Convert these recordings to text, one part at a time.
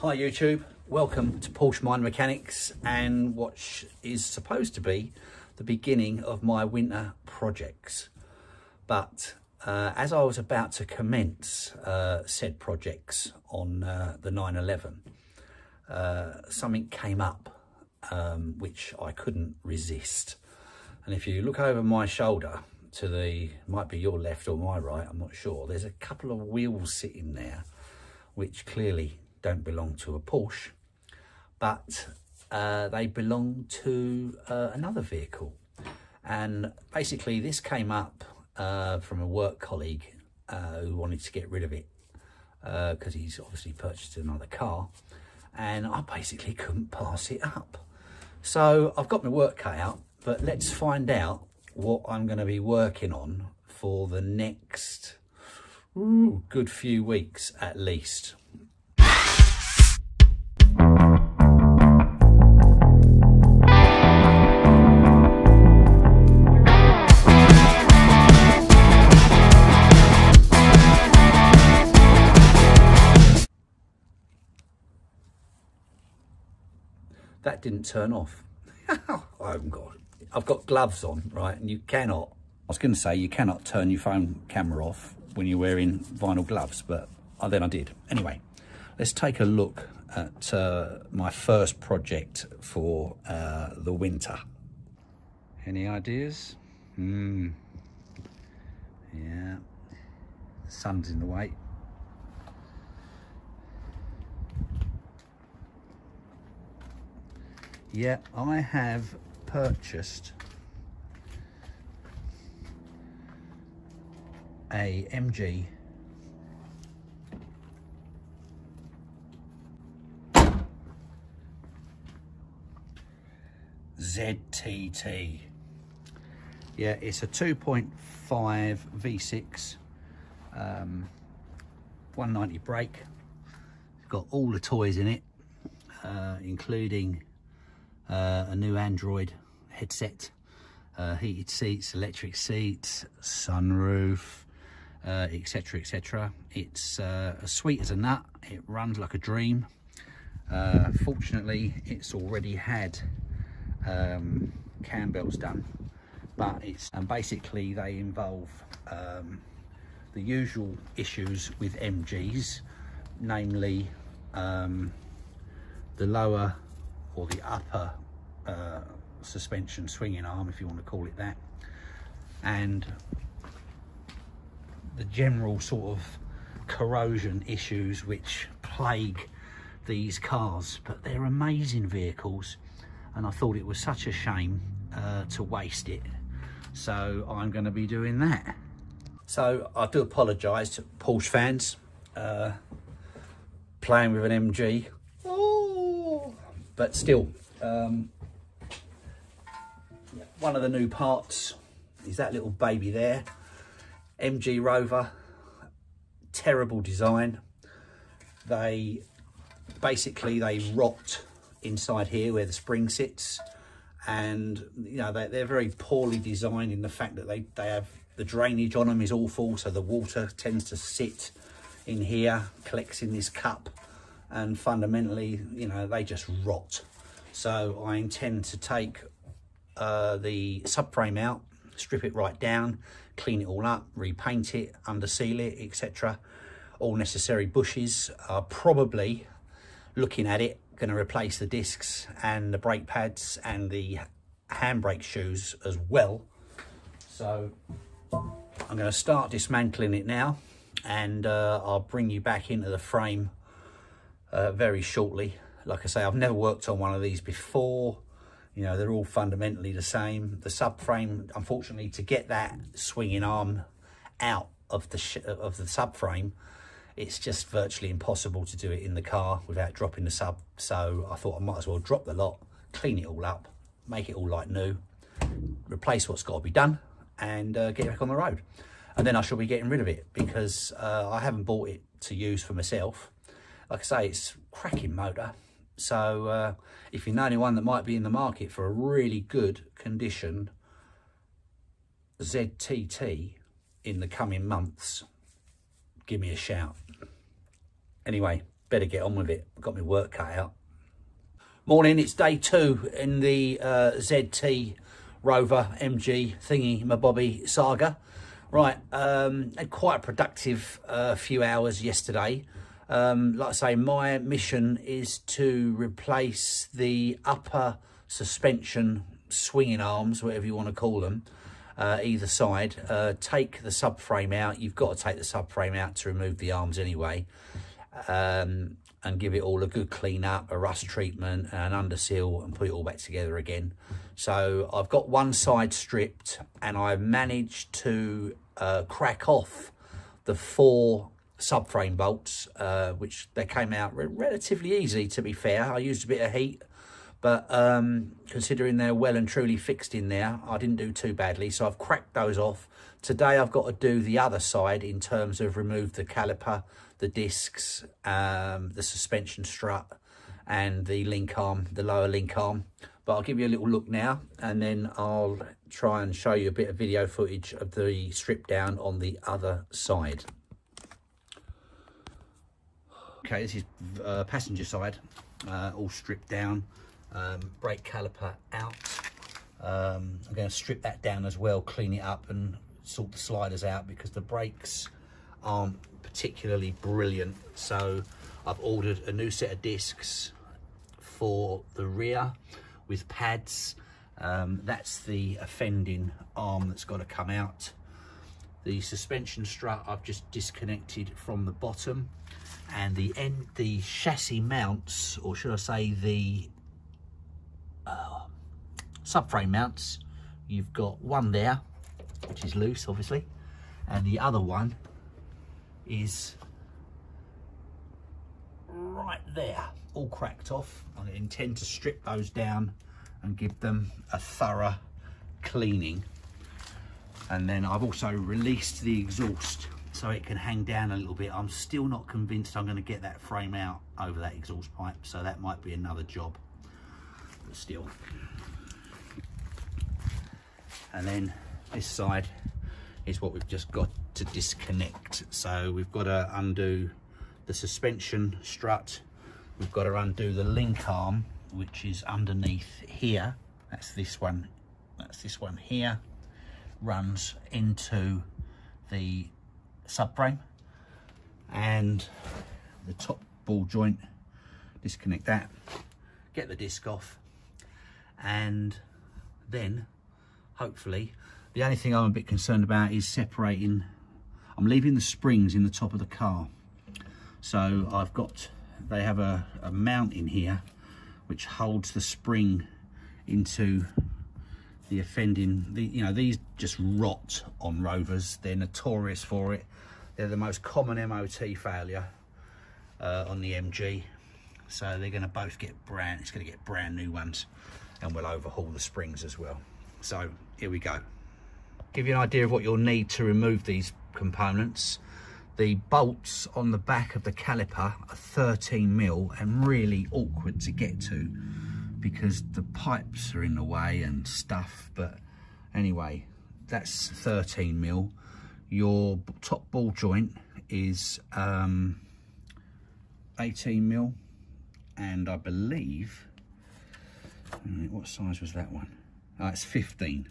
Hi YouTube, welcome to Porsche Mind Mechanics and what is supposed to be the beginning of my winter projects. But as I was about to commence said projects on the 911, something came up which I couldn't resist. And if you look over my shoulder to the, might be your left or my right, I'm not sure, there's a couple of wheels sitting there which clearly don't belong to a Porsche, but they belong to another vehicle. And basically this came up from a work colleague who wanted to get rid of it because he's obviously purchased another car, and I basically couldn't pass it up. So I've got my work cut out, but let's find out what I'm going to be working on for the next good few weeks at least. That didn't turn off. I've got gloves on, right? And you cannot, I was going to say you cannot turn your phone camera off when you're wearing vinyl gloves, but then I did. Anyway, let's take a look at my first project for the winter. Any ideas? Yeah, the sun's in the way. Yeah, I have purchased a MG ZTT. Yeah, it's a 2.5 V6, 190 brake. It's got all the toys in it, including a new Android headset, heated seats, electric seats, sunroof, etc, etc. It's as sweet as a nut. It runs like a dream. Fortunately, it's already had cam belts done, but and basically they involve the usual issues with MGs, namely the lower or the upper suspension swinging arm, if you want to call it that, and the general sort of corrosion issues which plague these cars. But they're amazing vehicles, and I thought it was such a shame to waste it, so I'm going to be doing that. So I do apologise to Porsche fans, playing with an MG, but still, one of the new parts is that little baby there, MG ROVER. Terrible design. They basically rot inside here where the spring sits, and you know they're very poorly designed in the fact that they have the drainage on them is awful, so the water tends to sit in here, collects in this cup, and fundamentally, you know, they just rot. So I intend to take the subframe out, strip it right down, clean it all up, repaint it, underseal it, etc. All necessary bushes. Are probably, looking at it, going to replace the discs and the brake pads and the handbrake shoes as well. So I'm going to start dismantling it now, and I'll bring you back into the frame very shortly. Like I say, I've never worked on one of these before. You know, they're all fundamentally the same. The subframe, unfortunately, to get that swinging arm out of the subframe, it's just virtually impossible to do it in the car without dropping the sub. So I thought I might as well drop the lot, clean it all up, make it all like new, replace what's got to be done, and get it back on the road. And then I shall be getting rid of it, because I haven't bought it to use for myself. Like I say, it's a cracking motor. So if you know anyone that might be in the market for a really good condition ZTT in the coming months, give me a shout. Anyway, better get on with it. I've got my work cut out. Morning, it's day 2 in the ZT Rover MG thingy my bobby saga. Right, had quite a productive few hours yesterday. Like I say, my mission is to replace the upper suspension swinging arms, whatever you want to call them, either side. Take the subframe out. You've got to take the subframe out to remove the arms anyway, and give it all a good clean up, a rust treatment, and an underseal, and put it all back together again. So I've got one side stripped, and I've managed to crack off the 4 subframe bolts, which they came out relatively easy, to be fair. I used a bit of heat, but considering they're well and truly fixed in there, I didn't do too badly. So I've cracked those off. Today I've got to do the other side in terms of remove the caliper, the discs, the suspension strut, and the link arm, the lower link arm. But I'll give you a little look now, and then I'll try and show you a bit of video footage of the strip down on the other side. Okay, this is passenger side, all stripped down, brake caliper out. I'm going to strip that down as well, clean it up and sort the sliders out, because the brakes aren't particularly brilliant. So I've ordered a new set of discs for the rear with pads. That's the offending arm that's got to come out. The suspension strut I've just disconnected from the bottom, and the chassis mounts, or should I say the subframe mounts, you've got one there which is loose obviously, and the other one is right there, all cracked off. I intend to strip those down and give them a thorough cleaning. And then I've also released the exhaust so it can hang down a little bit. I'm still not convinced I'm going to get that frame out over that exhaust pipe, so that might be another job, but still. And then this side is what we've just got to disconnect. So we've got to undo the suspension strut, we've got to undo the link arm, which is underneath here. That's this one here, runs into the subframe, and the top ball joint, disconnect that, get the disc off, and then hopefully, the only thing I'm a bit concerned about is separating. I'm leaving the springs in the top of the car, so they have a mount in here which holds the spring into the offending. These just rot on Rovers. They're notorious for it. They're the most common MOT failure on the MG, so they're going to both get it's going to get brand new ones, and we'll overhaul the springs as well. So here we go. Give you an idea of what you'll need to remove these components. The bolts on the back of the caliper are 13mm and really awkward to get to because the pipes are in the way and stuff. But anyway, that's 13mm. Your top ball joint is 18mm, and I believe, what size was that one? It's 15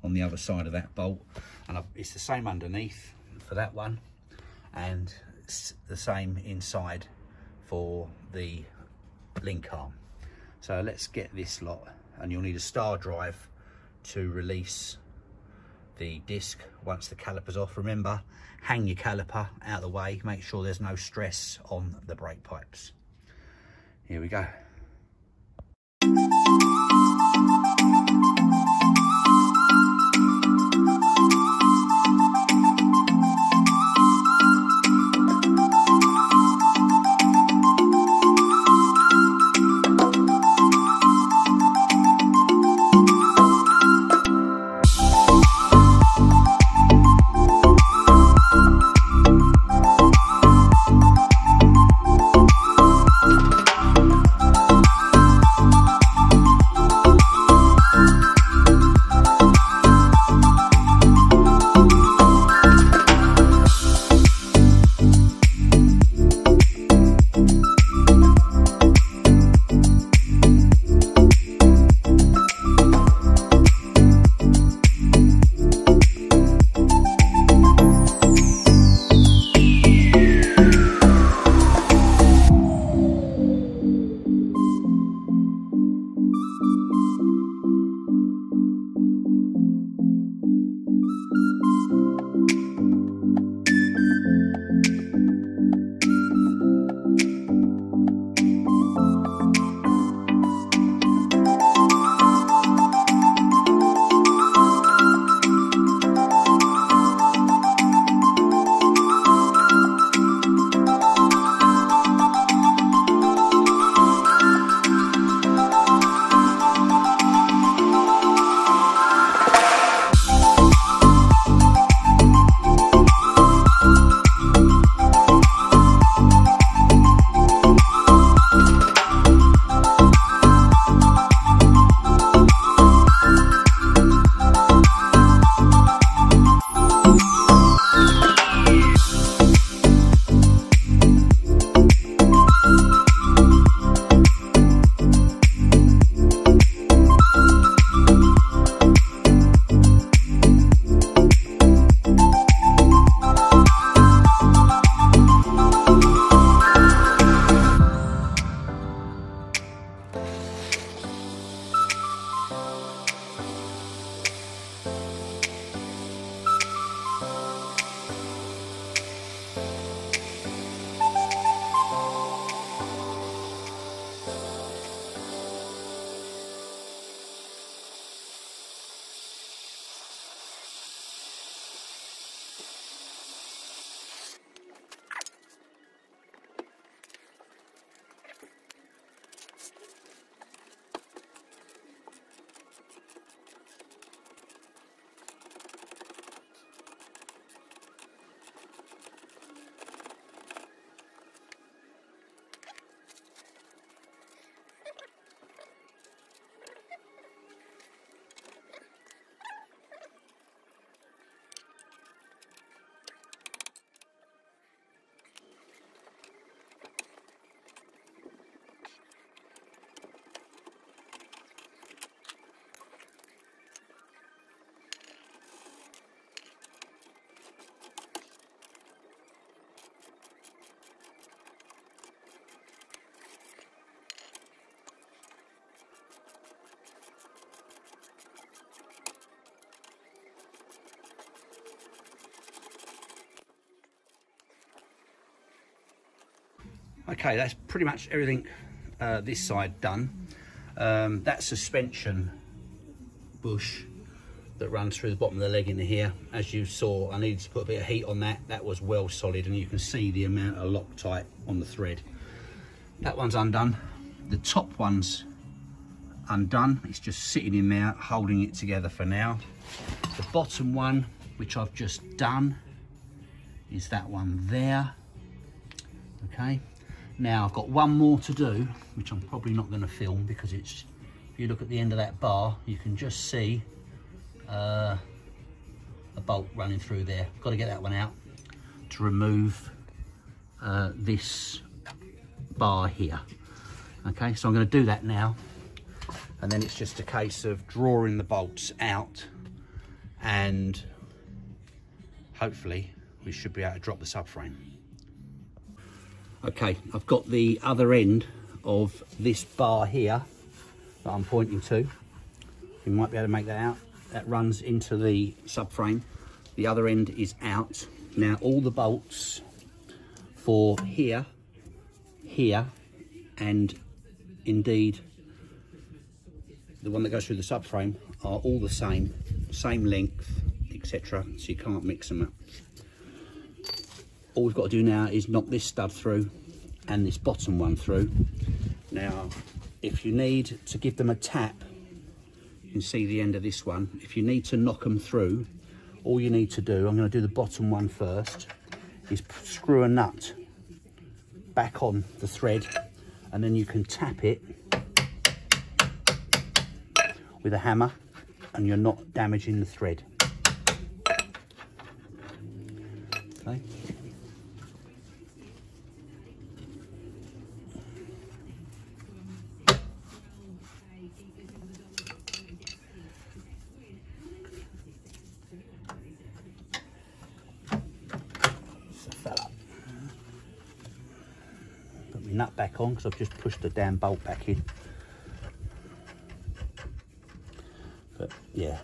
on the other side of that bolt, and it's the same underneath for that one, and it's the same inside for the link arm. So let's get this lot, and you'll need a star drive to release the disc once the caliper's off. Remember, hang your caliper out of the way, make sure there's no stress on the brake pipes. Here we go. Okay, that's pretty much everything this side done. That suspension bush that runs through the bottom of the leg into here, as you saw, I needed to put a bit of heat on that. That was well solid, and you can see the amount of Loctite on the thread. That one's undone. The top one's undone. It's just sitting in there holding it together for now. The bottom one, which I've just done, is that one there. Okay, now I've got one more to do, which I'm probably not going to film, because it's, if you look at the end of that bar, you can just see a bolt running through there. Got to get that one out to remove this bar here. Okay, so I'm going to do that now, and then it's just a case of drawing the bolts out, and hopefully we should be able to drop the subframe. Okay, I've got the other end of this bar here that I'm pointing to. You might be able to make that out. That runs into the subframe. The other end is out. Now all the bolts for here, here, and indeed the one that goes through the subframe are all the same length, etc. So you can't mix them up. All we've got to do now is knock this stud through and this bottom one through. Now, if you need to give them a tap, you can see the end of this one. If you need to knock them through, all you need to do, I'm going to do the bottom one first, is screw a nut back on the thread, and then you can tap it with a hammer and you're not damaging the thread. Okay. Put my nut back on because I've just pushed the damn bolt back in. But yeah,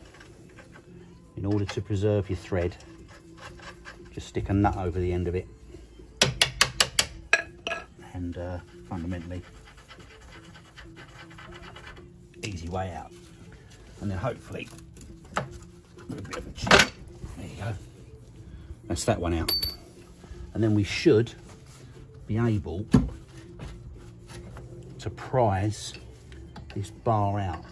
in order to preserve your thread, just stick a nut over the end of it, and fundamentally easy way out. And then hopefully with a bit of a check, there you go, that's that one out. And then we should be able to prise this bar out.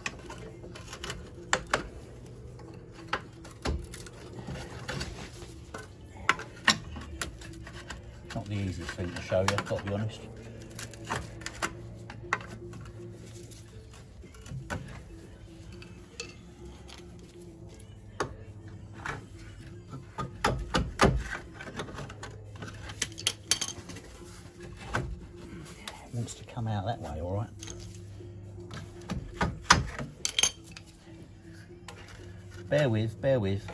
Not the easiest thing to show you, I've got to be honest. It wants to come out that way, all right. Bear with, bear with.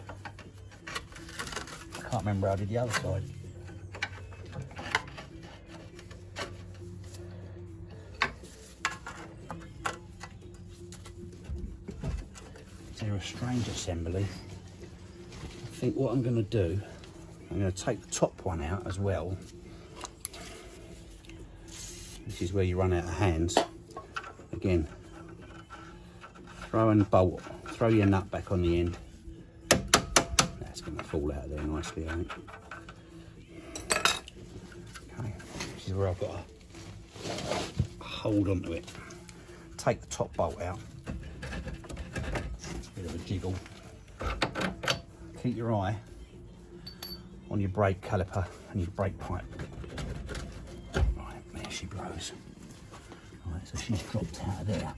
I can't remember how I did the other side. They're a strange assembly. I think what I'm going to do, I'm going to take the top one out as well. This is where you run out of hands. Again, throw and bolt, throw your nut back on the end. That's going to fall out there nicely, I think. Okay, this is where I've got to hold onto it. Take the top bolt out. Bit of a jiggle. Keep your eye on your brake caliper and your brake pipe. Right, there she blows. Right, so she's dropped out of there.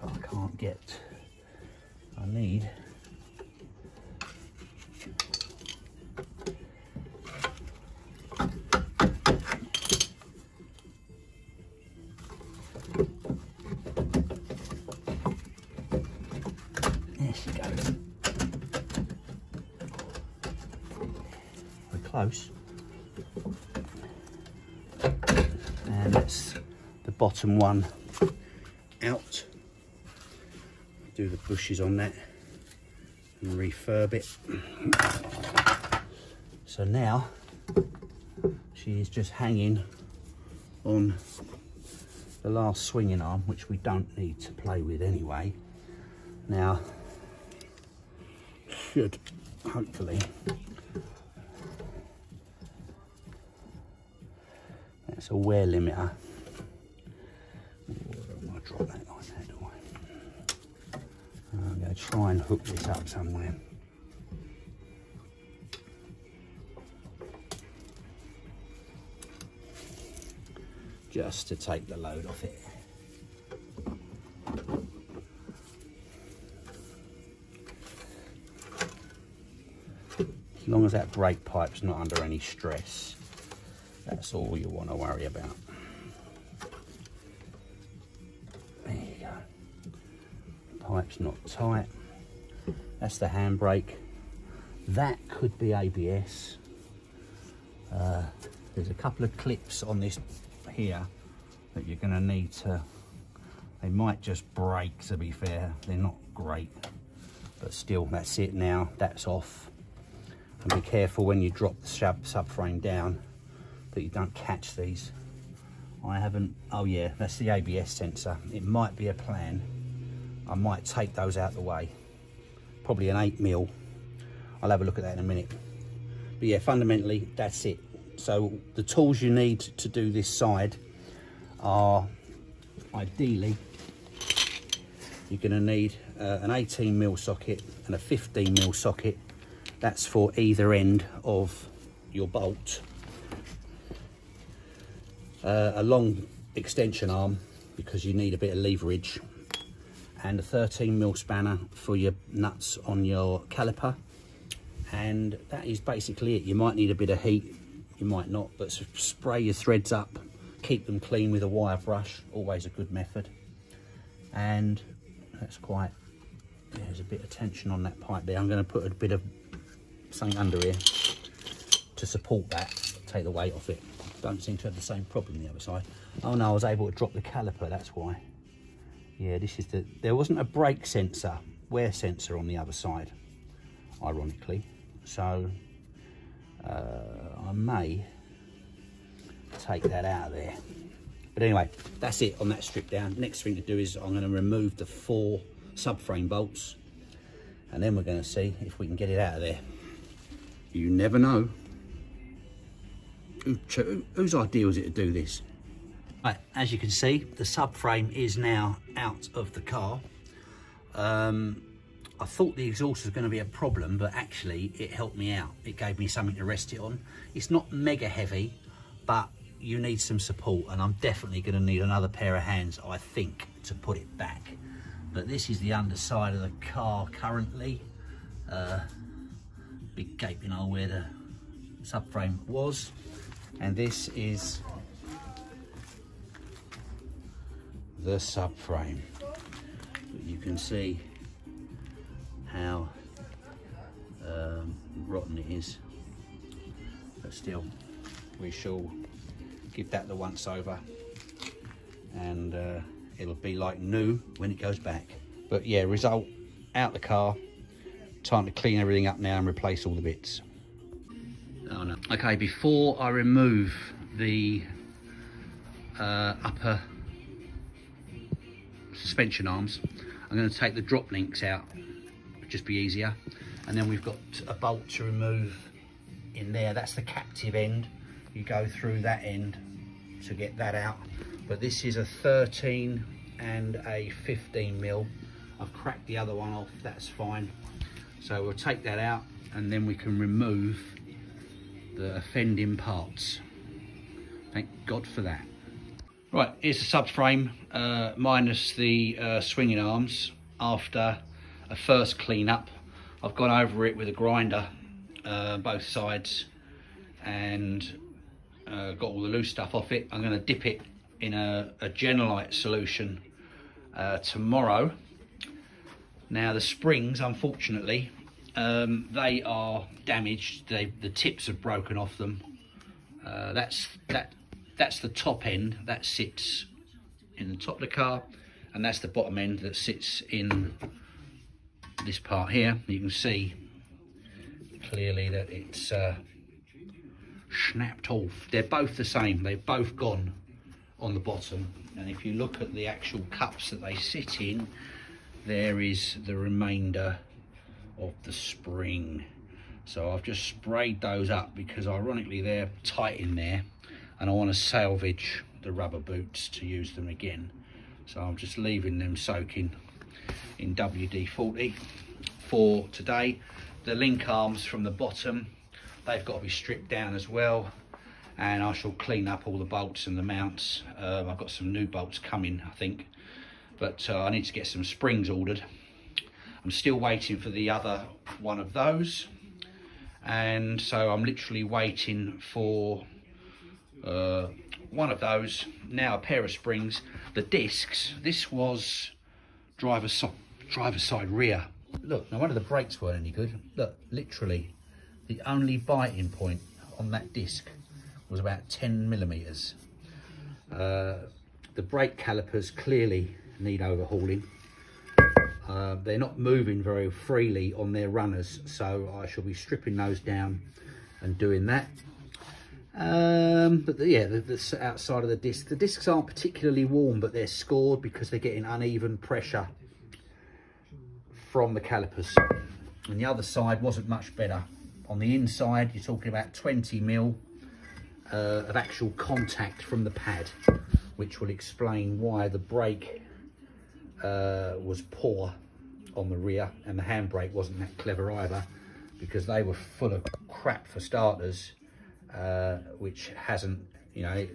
But I can't get, I need close, and that's the bottom one out. Do the bushes on that and refurb it. So now she is just hanging on the last swinging arm, which we don't need to play with anyway. Now, should hopefully, that's a wear limiter. I drop that like that, do I? I'm going to try and hook this up somewhere. Just to take the load off it. As long as that brake pipe's not under any stress, that's all you want to worry about. There you go. Pipe's not tight. That's the handbrake. That could be ABS. There's a couple of clips on this here that you're going to need to, they might just break, to be fair. They're not great, but still, that's it now. That's off. And be careful when you drop the subframe down that you don't catch these. I haven't, oh yeah, that's the ABS sensor. It might be a plan. I might take those out the way. Probably an 8mm. I'll have a look at that in a minute. But yeah, fundamentally, that's it. So the tools you need to do this side are, ideally, you're going to need an 18mm socket and a 15mm socket. That's for either end of your bolt. A long extension arm, because you need a bit of leverage, and a 13mm spanner for your nuts on your caliper. And that is basically it. You might need a bit of heat, you might not, but spray your threads up, keep them clean with a wire brush, always a good method. And that's quite, there's a bit of tension on that pipe there. I'm going to put a bit of something under here to support that, take the weight off it. Don't seem to have the same problem the other side. Oh no, I was able to drop the caliper, that's why. Yeah, this is the, there wasn't a brake sensor, wear sensor on the other side, ironically. So I may take that out of there. But anyway, that's it on that strip down. Next thing to do is I'm going to remove the 4 subframe bolts, and then we're going to see if we can get it out of there. You never know. Whose idea was it to do this? Right, as you can see, the subframe is now out of the car. I thought the exhaust was going to be a problem, but actually it helped me out. It gave me something to rest it on. It's not mega heavy, but you need some support, and I'm definitely going to need another pair of hands, I think, to put it back. But this is the underside of the car currently. Big gaping hole where the subframe was, and this is the subframe. You can see how rotten it is, but still, we shall give that the once over, and it'll be like new when it goes back. But yeah, result out the car. Time to clean everything up now and replace all the bits. Oh no. Okay, before I remove the upper suspension arms, I'm going to take the drop links out, it'll just be easier. And then we've got a bolt to remove in there. That's the captive end. You go through that end to get that out. But this is a 13 and a 15mm. I've cracked the other one off, that's fine. So we'll take that out, and then we can remove the offending parts. Thank God for that. Right, here's the subframe, minus the swinging arms. After a first clean up, I've gone over it with a grinder, both sides, and got all the loose stuff off it. I'm going to dip it in a Genolite solution tomorrow. Now the springs, unfortunately, they are damaged. The tips have broken off them. That's the top end that sits in the top of the car, and that's the bottom end that sits in this part here. You can see clearly that it's snapped off. They're both the same. They've both gone. on the bottom, and if you look at the actual cups that they sit in, there is the remainder of the spring. So I've just sprayed those up because ironically they're tight in there, and I want to salvage the rubber boots to use them again. So I'm just leaving them soaking in WD-40 for today. The link arms from the bottom, they've got to be stripped down as well, and I shall clean up all the bolts and the mounts. I've got some new bolts coming, I think, but I need to get some springs ordered. I'm still waiting for the other one of those, and so I'm literally waiting for one of those. Now a pair of springs. The discs, this was driver side rear. Look, no wonder the brakes weren't any good. Look, literally the only biting point on that disc was about 10 millimeters. The brake calipers clearly need overhauling. They're not moving very freely on their runners, so I shall be stripping those down and doing that. But yeah, the outside of the discs aren't particularly warm, but they're scored because they're getting uneven pressure from the calipers. And the other side wasn't much better. On the inside, you're talking about 20 mil of actual contact from the pad, which will explain why the brake was poor on the rear, and the handbrake wasn't that clever either, because they were full of crap for starters, which hasn't, you know,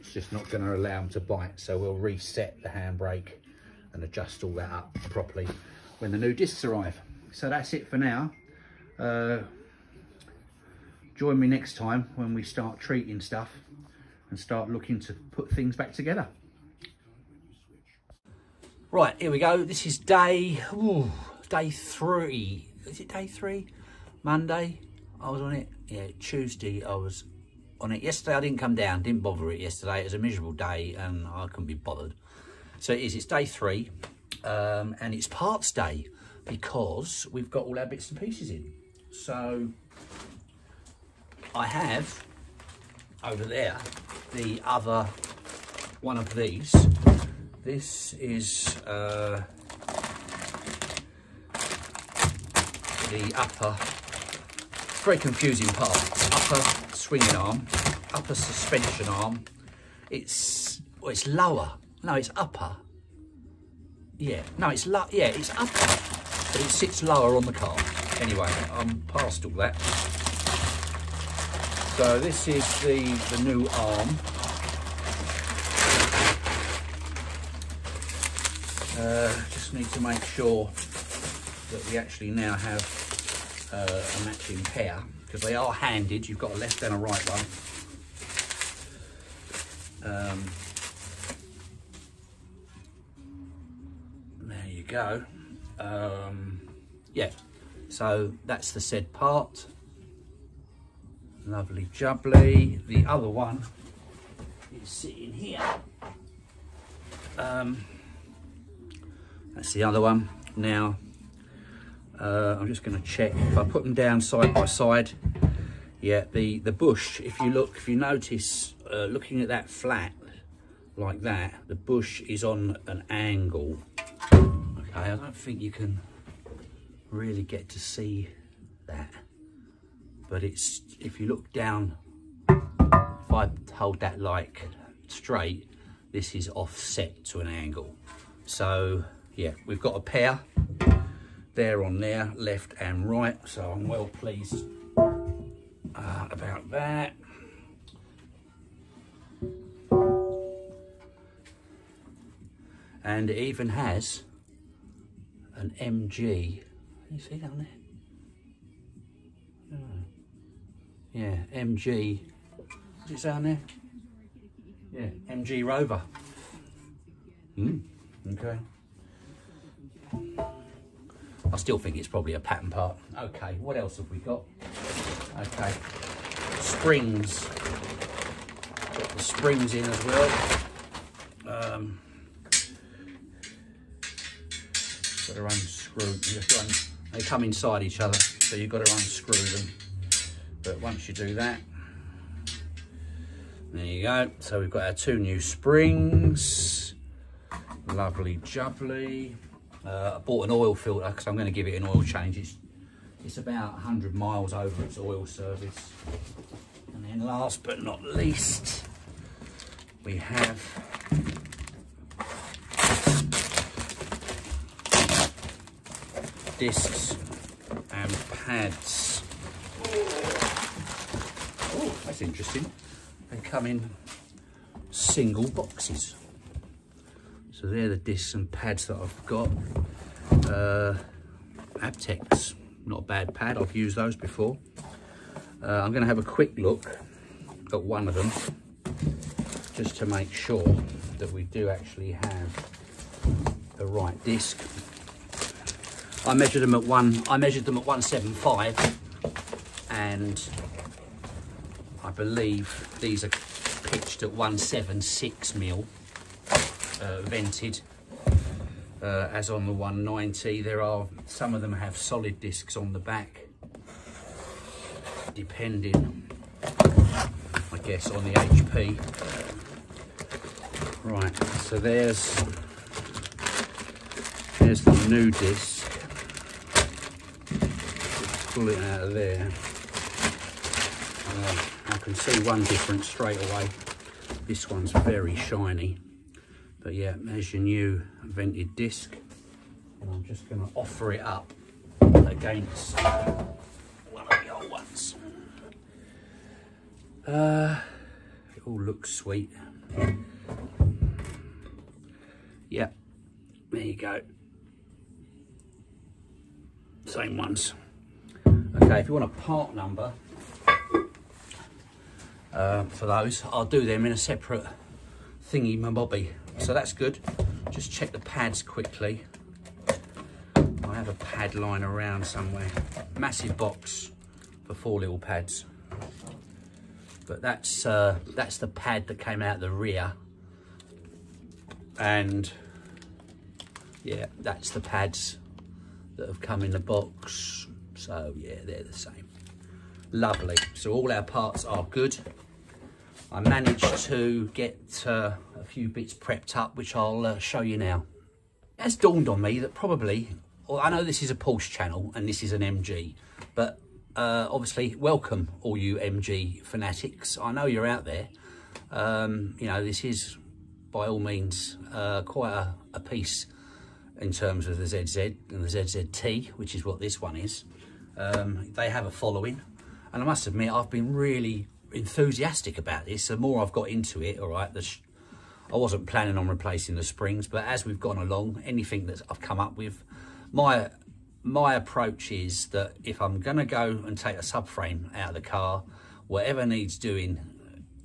it's just not going to allow them to bite. So we'll reset the handbrake and adjust all that up properly when the new discs arrive. So that's it for now. Join me next time when we start treating stuff and start looking to put things back together. Right, here we go. This is day 3. Is it day 3? Monday, I was on it. Yeah, Tuesday, I was on it. Yesterday, I didn't come down. Didn't bother it yesterday. It was a miserable day, and I couldn't be bothered. So it is. It's day 3, and it's parts day because we've got all our bits and pieces in. So I have over there the other one of these. This is the upper, it's a very confusing part, upper swinging arm, upper suspension arm. It's, well, it's lower, no, it's upper. Yeah, no, it's it's upper, but it sits lower on the car. Anyway, I'm past all that. So this is the new arm. Just need to make sure that we actually now have a matching pair, because they are handed. You've got a left and a right one. There you go. Yeah, so that's the said part. Lovely jubbly. The other one is sitting here. That's the other one. Now, I'm just going to check. If I put them down side by side, yeah, the bush, if you notice, looking at that flat like that, the bush is on an angle. Okay, I don't think you can really get to see that, but it's, if you look down, if I hold that like straight, this is offset to an angle. So yeah, we've got a pair there on there, left and right, so I'm well pleased about that. And it even has an MG, can you see that on there? Oh. Yeah, MG, is it down there? Yeah, MG Rover. Okay. I still think it's probably a pattern part. Okay, what else have we got? Okay, springs. Got the springs in as well. Got to unscrew. They come inside each other, so you've got to unscrew them. But once you do that, There you go. So we've got our 2 new springs. Lovely jubbly. I bought an oil filter because I'm going to give it an oil change. It's about 100 miles over its oil service. And then last but not least, we have discs and pads. Oh, that's interesting. They come in single boxes. So they're the discs and pads that I've got. Abtex, not a bad pad, I've used those before. I'm going to have a quick look at one of them just to make sure that we do actually have the right disc. I measured them at 175, and I believe these are pitched at 176mm, vented, as on the 190. Some of them have solid discs on the back, depending, I guess, on the HP. Right, so there's the new disc. Pull it out of there. I can see one difference straight away. This one's very shiny. But yeah, there's your new vented disc. And I'm just going to offer it up against one of the old ones. It all looks sweet. Yeah, there you go. Same ones. Okay, if you want a part number for those, I'll do them in a separate thingy my bobby. So that's good. Just check the pads quickly. I have a pad lying around somewhere. Massive box for 4 little pads. But that's the pad that came out the rear. And yeah, that's the pads that have come in the box. So yeah, they're the same. Lovely. So all our parts are good. I managed to get a few bits prepped up, which I'll show you now. It has dawned on me that probably, well, I know this is a Porsche channel and this is an MG, but obviously welcome all you MG fanatics. I know you're out there. You know, this is by all means quite a piece in terms of the ZZ and the ZZT, which is what this one is. They have a following, and I must admit I've been really enthusiastic about this. The more I've got into it, all right, I wasn't planning on replacing the springs, but as we've gone along, anything that I've come up with, my approach is that if I'm going to go and take a subframe out of the car, whatever needs doing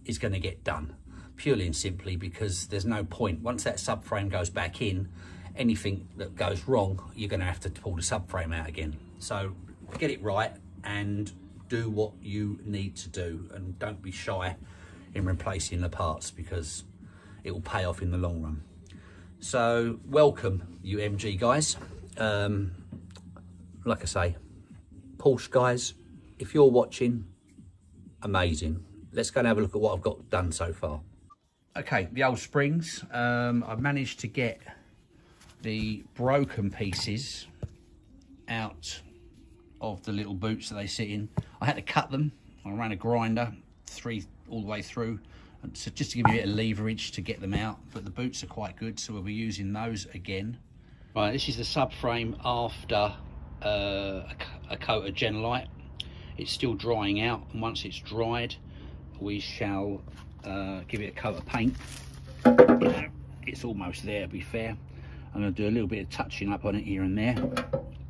is going to get done, purely and simply because there's no point. Once that subframe goes back in, anything that goes wrong, you're going to have to pull the subframe out again. So get it right and do what you need to do, and don't be shy in replacing the parts because it will pay off in the long run. So welcome you MG guys. Like I say, Porsche guys, if you're watching, amazing. Let's go and have a look at what I've got done so far. Okay, the old springs. I've managed to get the broken pieces out of the little boots that they sit in. I had to cut them. I ran a grinder all the way through, so just to give you a bit of leverage to get them out, but the boots are quite good, so we'll be using those again. Right, this is the subframe after a coat of Genelite. It's still drying out, and once it's dried we shall give it a coat of paint. You know, it's almost there, to be fair. I'm going to do a little bit of touching up on it here and there,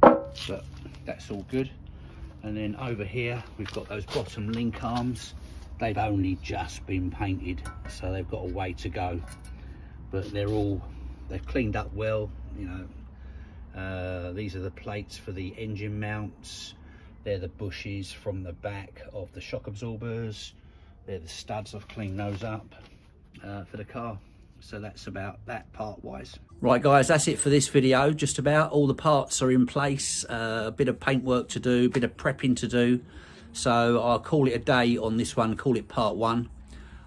but that's all good. And then over here we've got those bottom link arms. They've only just been painted, so they've got a way to go, but they've cleaned up well. You know, these are the plates for the engine mounts. They're the bushes from the back of the shock absorbers. They're the studs. I've cleaned those up for the car. So that's about that part wise. Right guys, that's it for this video. Just about all the parts are in place. A bit of paint work to do, a bit of prepping to do. So I'll call it a day on this one, call it part one.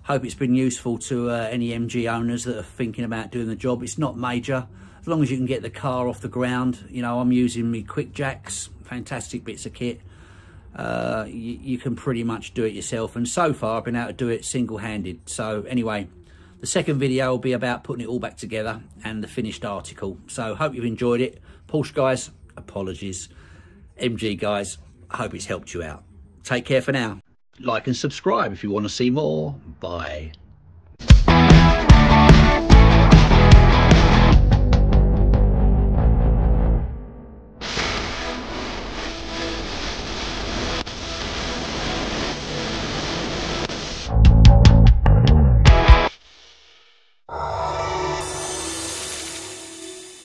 Hope it's been useful to any MG owners that are thinking about doing the job. It's not major, as long as you can get the car off the ground. You know, I'm using me quick jacks, fantastic bits of kit. You can pretty much do it yourself, and so far I've been able to do it single-handed. So anyway, the second video will be about putting it all back together and the finished article. So hope you've enjoyed it. Porsche guys, apologies. MG guys, I hope it's helped you out. Take care for now. Like and subscribe if you want to see more. Bye.